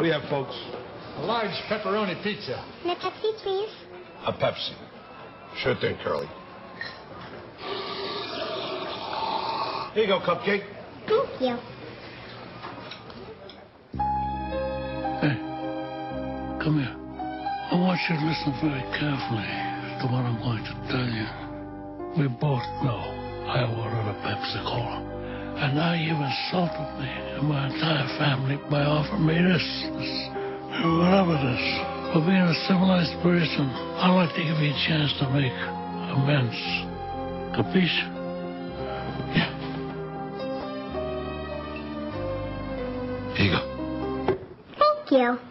What do you have, folks? A large pepperoni pizza. And a Pepsi, please. A Pepsi. Sure thing, Curly. Here you go, Cupcake. Thank you. Hey, come here. I want you to listen very carefully to what I'm going to tell you. We both know I ordered a Pepsi-Cola. And now you've insulted me and my entire family by offering me this, whatever this. For being a civilized person, I'd like to give you a chance to make amends. Capiche? Yeah. Here you go. Thank you.